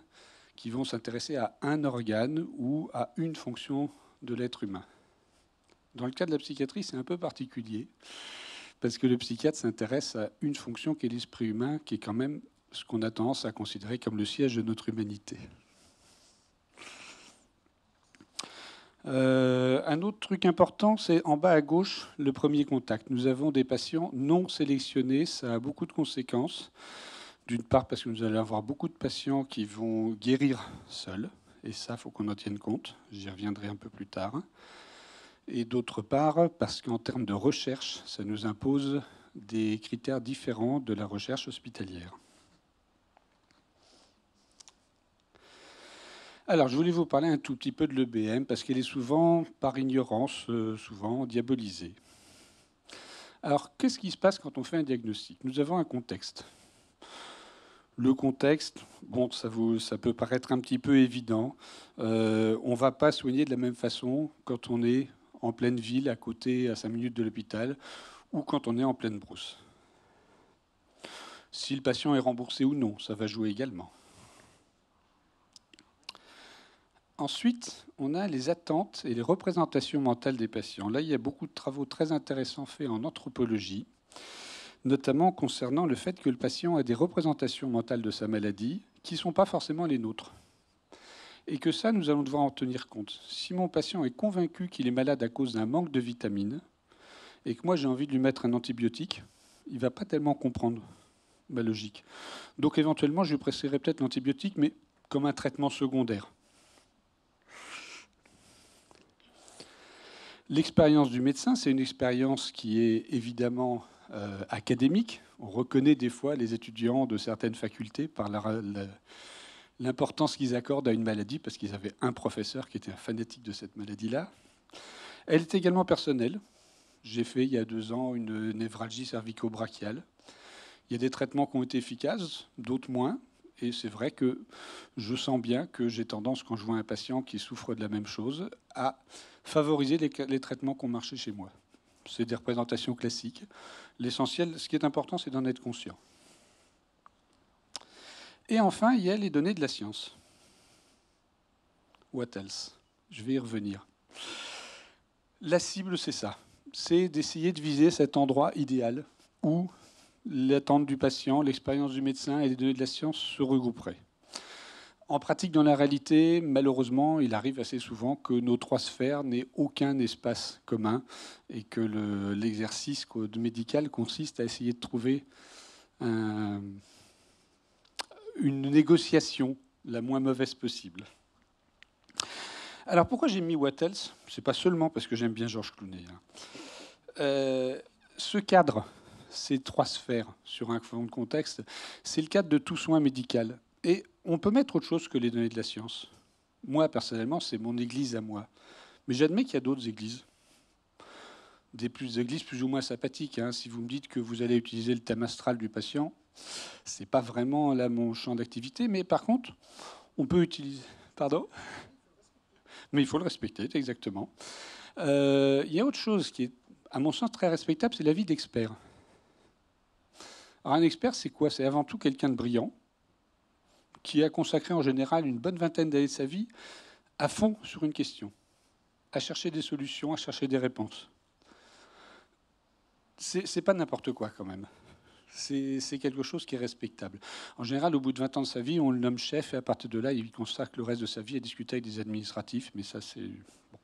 qui vont s'intéresser à un organe ou à une fonction de l'être humain. Dans le cas de la psychiatrie, c'est un peu particulier, parce que le psychiatre s'intéresse à une fonction qui est l'esprit humain, qui est quand même ce qu'on a tendance à considérer comme le siège de notre humanité. Un autre truc important, c'est en bas à gauche, le premier contact. Nous avons des patients non sélectionnés, ça a beaucoup de conséquences. D'une part, parce que nous allons avoir beaucoup de patients qui vont guérir seuls, et ça, il faut qu'on en tienne compte. J'y reviendrai un peu plus tard. Et d'autre part, parce qu'en termes de recherche, ça nous impose des critères différents de la recherche hospitalière. Alors, je voulais vous parler un tout petit peu de l'EBM, parce qu'elle est souvent, par ignorance, souvent diabolisée. Alors, qu'est-ce qui se passe quand on fait un diagnostic? Nous avons un contexte. Le contexte, bon, ça peut paraître un petit peu évident. On ne va pas soigner de la même façon quand on est en pleine ville, à côté, à 5 minutes de l'hôpital, ou quand on est en pleine brousse. Si le patient est remboursé ou non, ça va jouer également. Ensuite, on a les attentes et les représentations mentales des patients. Là, il y a beaucoup de travaux très intéressants faits en anthropologie, notamment concernant le fait que le patient a des représentations mentales de sa maladie qui ne sont pas forcément les nôtres. Et que ça, nous allons devoir en tenir compte. Si mon patient est convaincu qu'il est malade à cause d'un manque de vitamines, et que moi j'ai envie de lui mettre un antibiotique, il ne va pas tellement comprendre ma logique. Donc éventuellement, je lui prescrirai peut-être l'antibiotique, mais comme un traitement secondaire. L'expérience du médecin, c'est une expérience qui est évidemment académique. On reconnaît des fois les étudiants de certaines facultés par l'importance qu'ils accordent à une maladie, parce qu'ils avaient un professeur qui était un fanatique de cette maladie-là. Elle est également personnelle. J'ai fait il y a 2 ans une névralgie cervico-brachiale. Il y a des traitements qui ont été efficaces, d'autres moins. Et c'est vrai que je sens bien que j'ai tendance, quand je vois un patient qui souffre de la même chose, à favoriser les traitements qui ont marché chez moi. C'est des représentations classiques. L'essentiel, ce qui est important, c'est d'en être conscient. Et enfin, il y a les données de la science. What else? Je vais y revenir. La cible, c'est ça. C'est d'essayer de viser cet endroit idéal où l'attente du patient, l'expérience du médecin et les données de la science se regrouperaient. En pratique, dans la réalité, malheureusement, il arrive assez souvent que nos 3 sphères n'aient aucun espace commun et que l'exercice médical consiste à essayer de trouver une négociation la moins mauvaise possible. Alors pourquoi j'ai mis What else? C'est pas seulement parce que j'aime bien Georges Clooney. Ce cadre, ces 3 sphères sur un fond de contexte, c'est le cadre de tout soin médical. Et on peut mettre autre chose que les données de la science. Moi, personnellement, c'est mon église à moi. Mais j'admets qu'il y a d'autres églises. Des églises plus ou moins sympathiques. Hein. Si vous me dites que vous allez utiliser le thème astral du patient, c'est pas vraiment là mon champ d'activité. Mais par contre, on peut utiliser... Pardon ? Mais il faut le respecter, exactement. Il y a autre chose qui est, à mon sens, très respectable, c'est l'avis d'expert. Alors un expert, c'est quoi? C'est avant tout quelqu'un de brillant, qui a consacré en général une bonne vingtaine d'années de sa vie à fond sur une question, à chercher des solutions, à chercher des réponses. C'est pas n'importe quoi quand même. C'est quelque chose qui est respectable. En général, au bout de 20 ans de sa vie, on le nomme chef et à partir de là, il consacre le reste de sa vie à discuter avec des administratifs. Mais ça, c'est... Bon.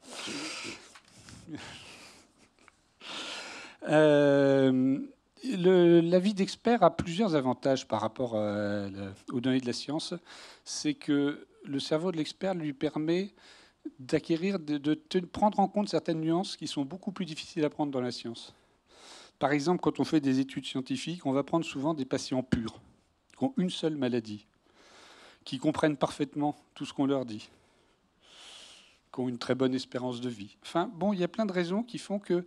L'avis d'expert a plusieurs avantages par rapport aux données de la science. C'est que le cerveau de l'expert lui permet d'acquérir, de prendre en compte certaines nuances qui sont beaucoup plus difficiles à prendre dans la science. Par exemple, quand on fait des études scientifiques, on va prendre souvent des patients purs, qui ont une seule maladie, qui comprennent parfaitement tout ce qu'on leur dit, qui ont une très bonne espérance de vie. Enfin, bon, il y a plein de raisons qui font que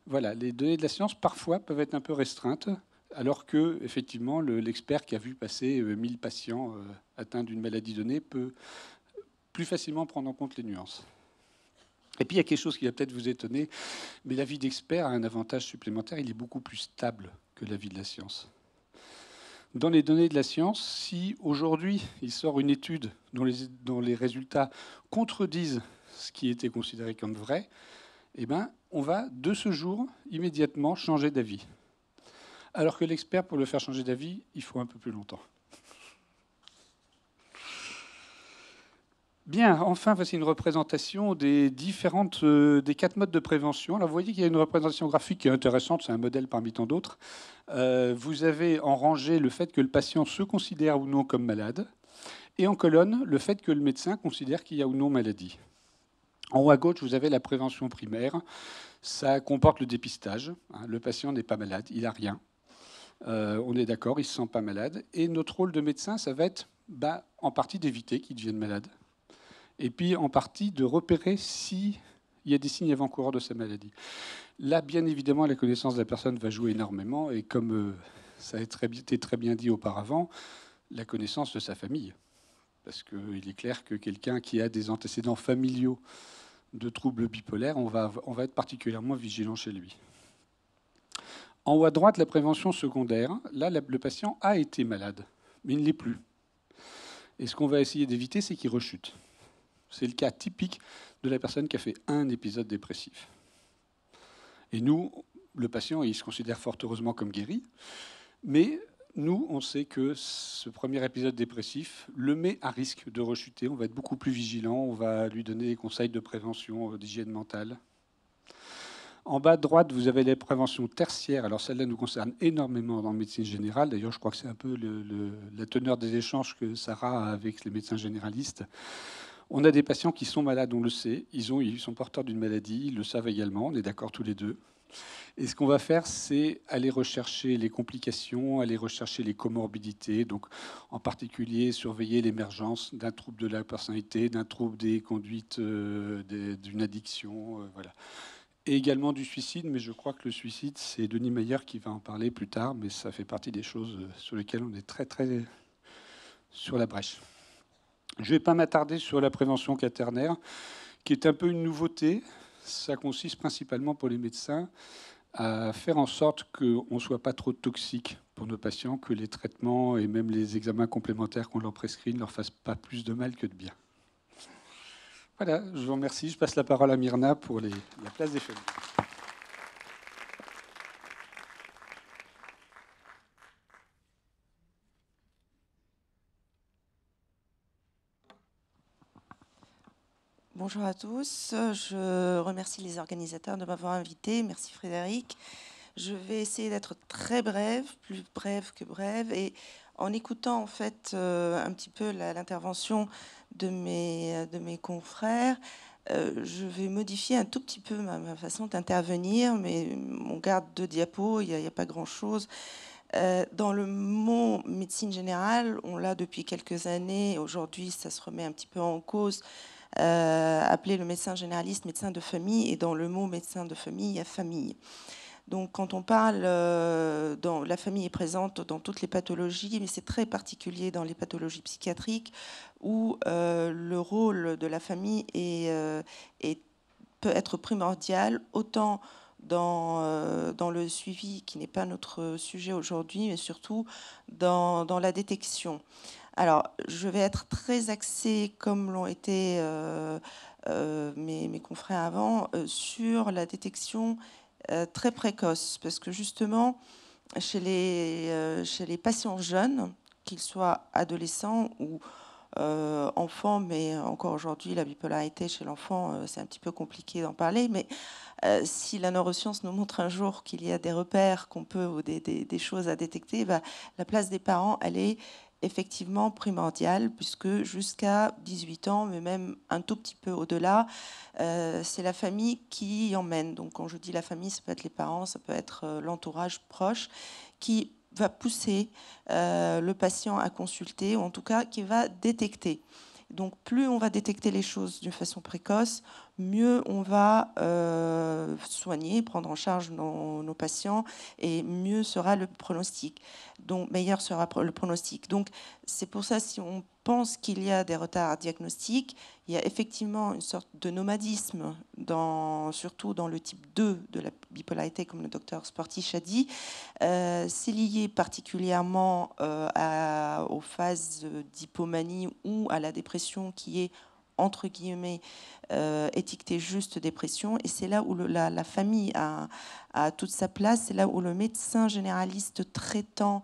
voilà, les données de la science, parfois, peuvent être un peu restreintes, alors que, effectivement, l'expert qui a vu passer 1000 patients atteints d'une maladie donnée peut plus facilement prendre en compte les nuances. Et puis, il y a quelque chose qui va peut-être vous étonner, mais l'avis d'expert a un avantage supplémentaire, il est beaucoup plus stable que l'avis de la science. Dans les données de la science, si aujourd'hui, il sort une étude dont les résultats contredisent ce qui était considéré comme vrai, eh ben, on va, de ce jour, immédiatement changer d'avis. Alors que l'expert, pour le faire changer d'avis, il faut un peu plus longtemps. Bien, enfin, voici une représentation des 4 modes de prévention. Alors, vous voyez qu'il y a une représentation graphique qui est intéressante, c'est un modèle parmi tant d'autres. Vous avez en rangée le fait que le patient se considère ou non comme malade, et en colonne, le fait que le médecin considère qu'il y a ou non maladie. En haut à gauche, vous avez la prévention primaire. Ça comporte le dépistage. Le patient n'est pas malade, il n'a rien. On est d'accord, il ne se sent pas malade. Et notre rôle de médecin, ça va être en partie d'éviter qu'il devienne malade. Et puis en partie de repérer si il y a des signes avant-coureurs de sa maladie. Là, bien évidemment, la connaissance de la personne va jouer énormément, et comme ça a été très bien dit auparavant, la connaissance de sa famille. Parce qu'il est clair que quelqu'un qui a des antécédents familiaux de troubles bipolaires, on va être particulièrement vigilant chez lui. En haut à droite, la prévention secondaire. Là, le patient a été malade, mais il ne l'est plus. Et ce qu'on va essayer d'éviter, c'est qu'il rechute. C'est le cas typique de la personne qui a fait un épisode dépressif. Et nous, le patient, il se considère fort heureusement comme guéri, mais nous, on sait que ce premier épisode dépressif le met à risque de rechuter. On va être beaucoup plus vigilant, on va lui donner des conseils de prévention, d'hygiène mentale. En bas à droite, vous avez les préventions tertiaires. Alors celle-là nous concerne énormément en médecine générale. D'ailleurs, je crois que c'est un peu la teneur des échanges que Sarah a avec les médecins généralistes. On a des patients qui sont malades, on le sait. Ils sont porteurs d'une maladie, ils le savent également, on est d'accord tous les deux. Et ce qu'on va faire, c'est aller rechercher les complications, aller rechercher les comorbidités, donc en particulier surveiller l'émergence d'un trouble de la personnalité, d'un trouble des conduites, d'une addiction, voilà. Et également du suicide, mais je crois que le suicide, c'est Denis Mayer qui va en parler plus tard, mais ça fait partie des choses sur lesquelles on est très, très sur la brèche. Je ne vais pas m'attarder sur la prévention quaternaire, qui est un peu une nouveauté. Ça consiste principalement pour les médecins à faire en sorte qu'on ne soit pas trop toxique pour nos patients, que les traitements et même les examens complémentaires qu'on leur prescrit ne leur fassent pas plus de mal que de bien. Voilà, je vous remercie. Je passe la parole à Myrna pour la place des familles. Bonjour à tous. Je remercie les organisateurs de m'avoir invité. Merci Frédéric. Je vais essayer d'être très brève, plus brève que brève. Et en écoutant en fait un petit peu l'intervention de mes confrères, je vais modifier un tout petit peu ma façon d'intervenir, mais on garde 2 diapos, il n'y a pas grand-chose. Dans le mot médecine générale, on l'a depuis quelques années. Aujourd'hui, ça se remet un petit peu en cause. Appeler le médecin généraliste médecin de famille, et dans le mot médecin de famille, il y a famille. Donc quand on parle, la famille est présente dans toutes les pathologies, mais c'est très particulier dans les pathologies psychiatriques où le rôle de la famille peut être primordial, autant dans le suivi, qui n'est pas notre sujet aujourd'hui, mais surtout dans la détection. Alors, je vais être très axée, comme l'ont été mes confrères avant, sur la détection très précoce, parce que justement, chez les patients jeunes, qu'ils soient adolescents ou enfants, mais encore aujourd'hui, la bipolarité chez l'enfant, c'est un petit peu compliqué d'en parler, mais si la neuroscience nous montre un jour qu'il y a des repères qu'on peut, ou des choses à détecter, la place des parents, elle est effectivement primordiale, puisque jusqu'à 18 ans, mais même un tout petit peu au-delà, c'est la famille qui emmène. Donc quand je dis la famille, ça peut être les parents, ça peut être l'entourage proche, qui va pousser le patient à consulter, ou en tout cas qui va détecter. Donc plus on va détecter les choses d'une façon précoce, mieux on va soigner, prendre en charge nos patients, et mieux sera le pronostic. Donc meilleur sera le pronostic. Donc c'est pour ça, si on pense qu'il y a des retards diagnostiques, il y a effectivement une sorte de nomadisme, surtout dans le type 2 de la bipolarité, comme le docteur Sportisch a dit. C'est lié particulièrement aux phases d'hypomanie ou à la dépression, qui est entre guillemets étiquetée juste dépression, et c'est là où la famille a toute sa place. C'est là où le médecin généraliste traitant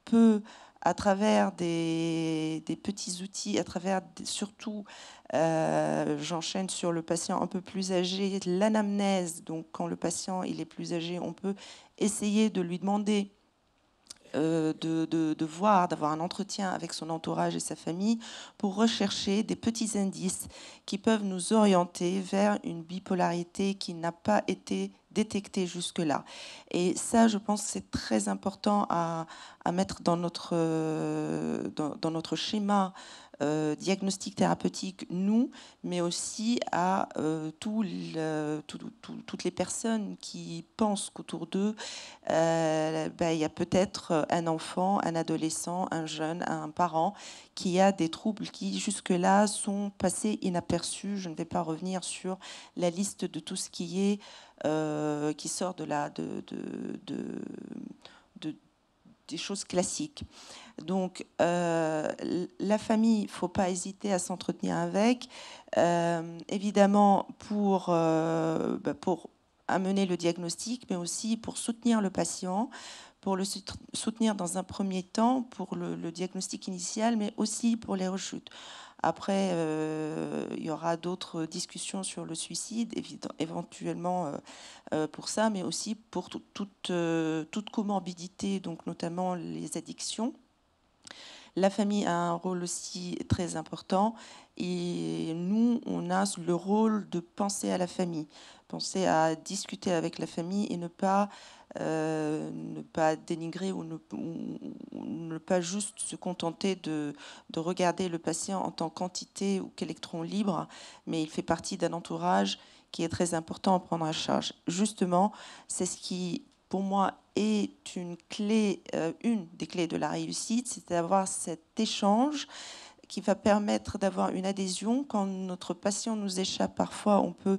peut, à travers des petits outils, à travers surtout, j'enchaîne sur le patient un peu plus âgé, l'anamnèse. Donc quand le patient il est plus âgé, on peut essayer de lui demander d'avoir un entretien avec son entourage et sa famille pour rechercher des petits indices qui peuvent nous orienter vers une bipolarité qui n'a pas été détectée jusque-là. Et ça, je pense que c'est très important à mettre dans notre schéma diagnostic thérapeutique, nous, mais aussi à toutes les personnes qui pensent qu'autour d'eux, il y a peut-être un enfant, un adolescent, un jeune, un parent qui a des troubles qui jusque-là sont passés inaperçus. Je ne vais pas revenir sur la liste de tout ce qui est qui sort des choses classiques. Donc, la famille, il ne faut pas hésiter à s'entretenir avec. Évidemment, pour amener le diagnostic, mais aussi pour soutenir le patient, pour le soutenir dans un premier temps, pour le diagnostic initial, mais aussi pour les rechutes. Après, il y aura d'autres discussions sur le suicide, éventuellement pour ça, mais aussi pour toute comorbidité, donc notamment les addictions. La famille a un rôle aussi très important et nous, on a le rôle de penser à la famille, penser à discuter avec la famille et ne pas dénigrer ou ne pas juste se contenter de regarder le patient en tant qu'entité ou qu'électron libre, mais il fait partie d'un entourage qui est très important à prendre en charge. Justement, c'est ce qui, pour moi, est une des clés de la réussite, c'est d'avoir cet échange qui va permettre d'avoir une adhésion. Quand notre patient nous échappe, parfois, on peut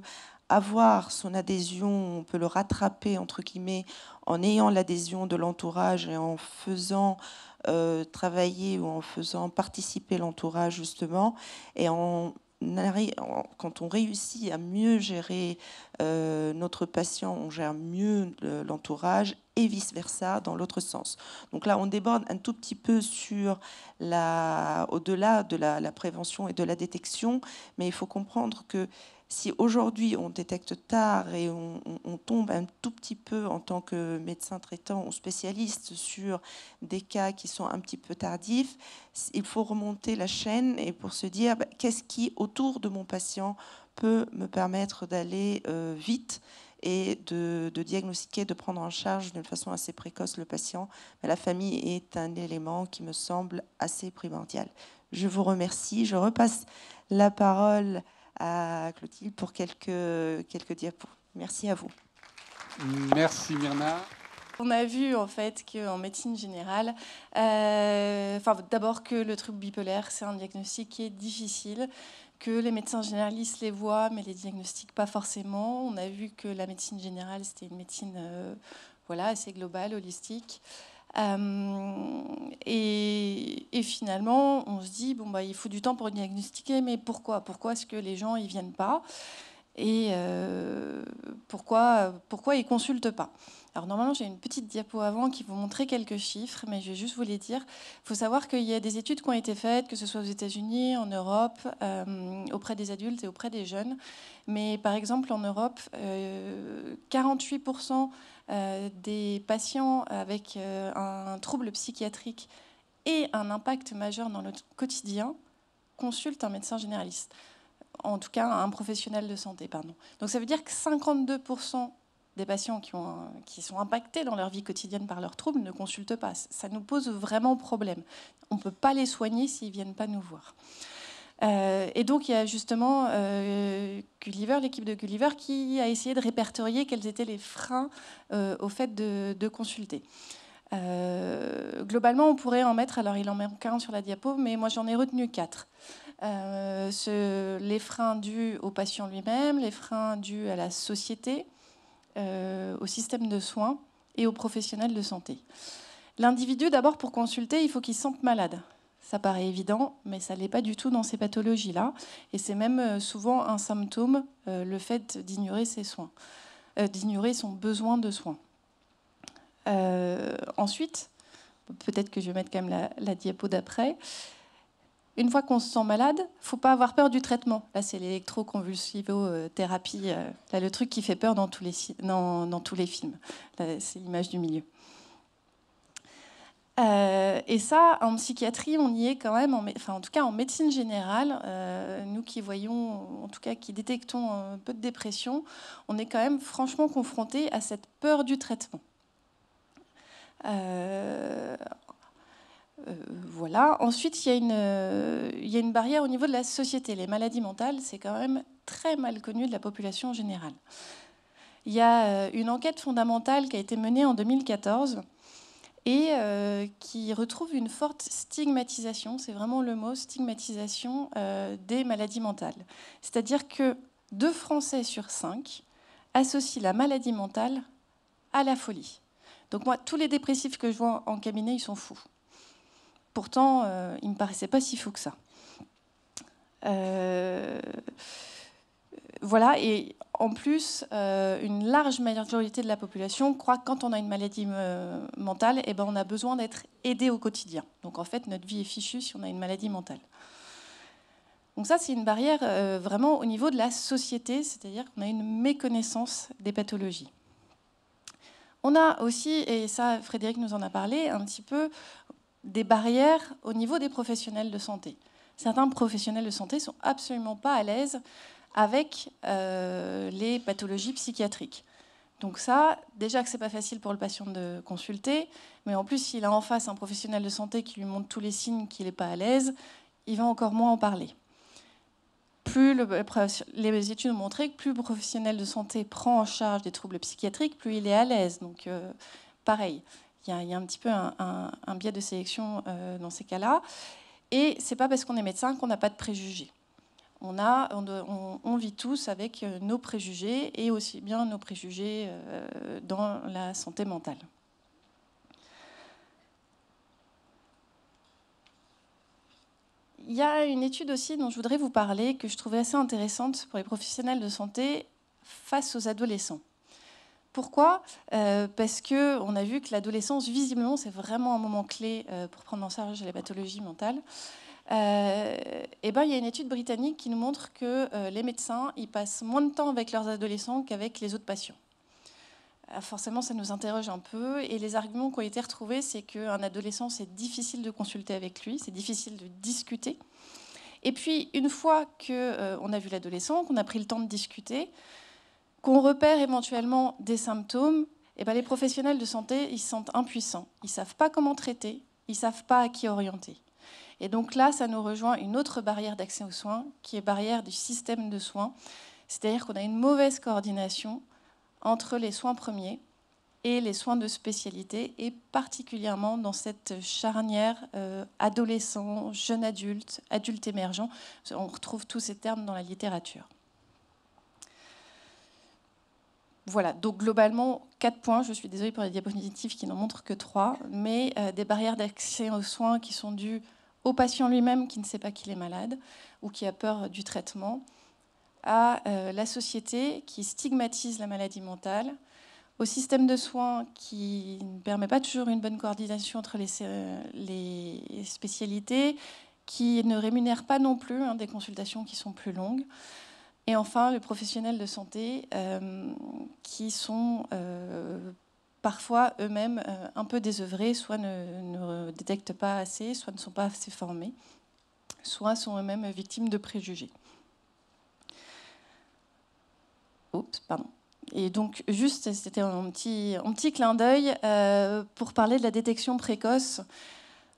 avoir son adhésion, on peut le rattraper, entre guillemets, en ayant l'adhésion de l'entourage et en faisant travailler ou en faisant participer l'entourage, justement, et quand on réussit à mieux gérer notre patient, on gère mieux l'entourage et vice-versa dans l'autre sens. Donc là, on déborde un tout petit peu sur au-delà de la prévention et de la détection, mais il faut comprendre que si aujourd'hui on détecte tard et on tombe un tout petit peu en tant que médecin traitant ou spécialiste sur des cas qui sont un petit peu tardifs, il faut remonter la chaîne et pour se dire qu'est-ce qui autour de mon patient peut me permettre d'aller vite et de diagnostiquer, de prendre en charge d'une façon assez précoce le patient. Mais la famille est un élément qui me semble assez primordial. Je vous remercie. Je repasse la parole à Clotilde pour quelques diapos. Merci à vous. Merci Myrna. On a vu en fait qu'en médecine générale, d'abord que le trouble bipolaire, c'est un diagnostic qui est difficile, que les médecins généralistes les voient, mais les diagnostiquent pas forcément. On a vu que la médecine générale, c'était une médecine assez globale, holistique. Et finalement, on se dit, il faut du temps pour diagnostiquer, mais pourquoi ? Pourquoi est-ce que les gens ne viennent pas ? Et pourquoi ils ne consultent pas ? Alors normalement, j'ai une petite diapo avant qui vous montrait quelques chiffres, mais je vais juste vous les dire. Il faut savoir qu'il y a des études qui ont été faites, que ce soit aux États-Unis, en Europe, auprès des adultes et auprès des jeunes. Mais par exemple, en Europe, 48% des patients avec un trouble psychiatrique et un impact majeur dans notre quotidien consultent un médecin généraliste. En tout cas, un professionnel de santé, pardon. Donc ça veut dire que 52% des patients qui sont impactés dans leur vie quotidienne par leurs troubles ne consultent pas. Ça nous pose vraiment problème. On ne peut pas les soigner s'ils ne viennent pas nous voir. Et donc, il y a justement Gulliver, l'équipe de Gulliver, qui a essayé de répertorier quels étaient les freins au fait de consulter. Globalement, on pourrait en mettre, alors il en manque un sur la diapo, mais moi j'en ai retenu 4. Les freins dus au patient lui-même, les freins dus à la société, au système de soins et aux professionnels de santé. L'individu, d'abord, pour consulter, il faut qu'il se sente malade. Ça paraît évident, mais ça ne l'est pas du tout dans ces pathologies-là. Et c'est même souvent un symptôme, le fait d'ignorer ses soins, d'ignorer son besoin de soins. Ensuite, peut-être que je vais mettre quand même la diapo d'après. Une fois qu'on se sent malade, il ne faut pas avoir peur du traitement. Là, c'est l'électroconvulsivothérapie, là, le truc qui fait peur dans tous les films. Là, c'est l'image du milieu. Et ça, en psychiatrie, on y est quand même, en tout cas en médecine générale, nous qui voyons, en tout cas qui détectons un peu de dépression, on est quand même franchement confrontés à cette peur du traitement. Voilà. Ensuite, il y a une barrière au niveau de la société. Les maladies mentales, c'est quand même très mal connu de la population générale. Il y a une enquête fondamentale qui a été menée en 2014 et qui retrouve une forte stigmatisation, c'est vraiment le mot, stigmatisation des maladies mentales. C'est-à-dire que 2 Français sur 5 associent la maladie mentale à la folie. Donc moi, tous les dépressifs que je vois en cabinet, ils sont fous. Pourtant, il ne me paraissait pas si fou que ça. Voilà, et en plus, une large majorité de la population croit que quand on a une maladie mentale, eh ben, on a besoin d'être aidé au quotidien. Donc en fait, notre vie est fichue si on a une maladie mentale. Donc ça, c'est une barrière vraiment au niveau de la société, c'est-à-dire qu'on a une méconnaissance des pathologies. On a aussi, et ça Frédéric nous en a parlé, un petit peu des barrières au niveau des professionnels de santé. Certains professionnels de santé ne sont absolument pas à l'aise avec les pathologies psychiatriques. Donc ça, déjà que ce n'est pas facile pour le patient de consulter, mais en plus, s'il a en face un professionnel de santé qui lui montre tous les signes qu'il n'est pas à l'aise, il va encore moins en parler. Les études ont montré que plus le professionnel de santé prend en charge des troubles psychiatriques, plus il est à l'aise. Donc pareil, il y a un petit peu un biais de sélection dans ces cas-là. Et ce n'est pas parce qu'on est médecin qu'on n'a pas de préjugés. On vit tous avec nos préjugés et aussi bien nos préjugés dans la santé mentale. Il y a une étude aussi dont je voudrais vous parler, que je trouvais assez intéressante pour les professionnels de santé face aux adolescents. Pourquoi ? Parce qu'on a vu que l'adolescence, visiblement, c'est vraiment un moment clé pour prendre en charge les pathologies mentales. Il y a une étude britannique qui nous montre que les médecins ils passent moins de temps avec leurs adolescents qu'avec les autres patients. Forcément, ça nous interroge un peu. Et les arguments qui ont été retrouvés, c'est qu'un adolescent, c'est difficile de consulter avec lui, c'est difficile de discuter. Et puis, une fois qu'on a vu l'adolescent, qu'on a pris le temps de discuter, qu'on repère éventuellement des symptômes, les professionnels de santé, ils se sentent impuissants. Ils ne savent pas comment traiter, ils ne savent pas à qui orienter. Et donc là, ça nous rejoint une autre barrière d'accès aux soins, qui est barrière du système de soins. C'est-à-dire qu'on a une mauvaise coordination entre les soins premiers et les soins de spécialité, et particulièrement dans cette charnière adolescent, jeune adulte, adulte émergent. On retrouve tous ces termes dans la littérature. Voilà, donc globalement, 4 points. Je suis désolée pour les diapositives qui n'en montrent que 3, mais des barrières d'accès aux soins qui sont dues au patient lui-même qui ne sait pas qu'il est malade ou qui a peur du traitement, à la société qui stigmatise la maladie mentale, au système de soins qui ne permet pas toujours une bonne coordination entre les spécialités, qui ne rémunère pas non plus des consultations qui sont plus longues, et enfin les professionnels de santé qui sont parfois eux-mêmes un peu désœuvrés, soit ne détectent pas assez, soit ne sont pas assez formés, soit sont eux-mêmes victimes de préjugés. Oups, pardon. Et donc, juste, c'était un petit clin d'œil pour parler de la détection précoce.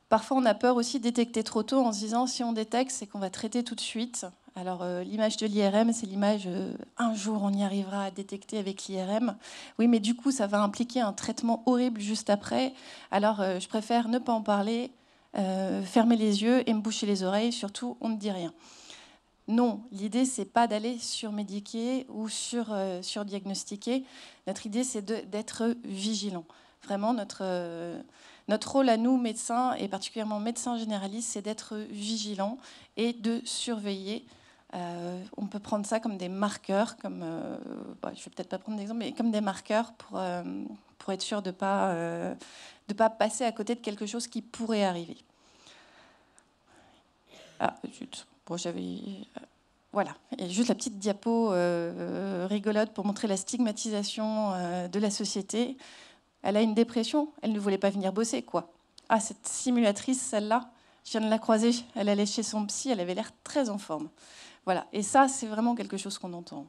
Parfois, on a peur aussi de détecter trop tôt en se disant, si on détecte, c'est qu'on va traiter tout de suite. Alors, l'image de l'IRM, c'est l'image un jour, on y arrivera à détecter avec l'IRM. Oui, mais du coup, ça va impliquer un traitement horrible juste après. Alors, je préfère ne pas en parler, fermer les yeux et me boucher les oreilles. Surtout, on ne dit rien. Non, l'idée, c'est pas d'aller surmédiquer ou surdiagnostiquer. Notre idée, c'est d'être vigilant. Vraiment, notre rôle à nous, médecins, et particulièrement médecins généralistes, c'est d'être vigilants et de surveiller. On peut prendre ça comme des marqueurs, je ne vais peut-être pas prendre d'exemple, mais comme des marqueurs pour être sûr de ne pas passer à côté de quelque chose qui pourrait arriver. Ah, zut. Bon, voilà, et juste la petite diapo rigolote pour montrer la stigmatisation de la société. Elle a une dépression, elle ne voulait pas venir bosser, quoi. Ah, cette simulatrice, celle-là, je viens de la croiser, elle allait chez son psy, elle avait l'air très en forme. Voilà, et ça, c'est vraiment quelque chose qu'on entend.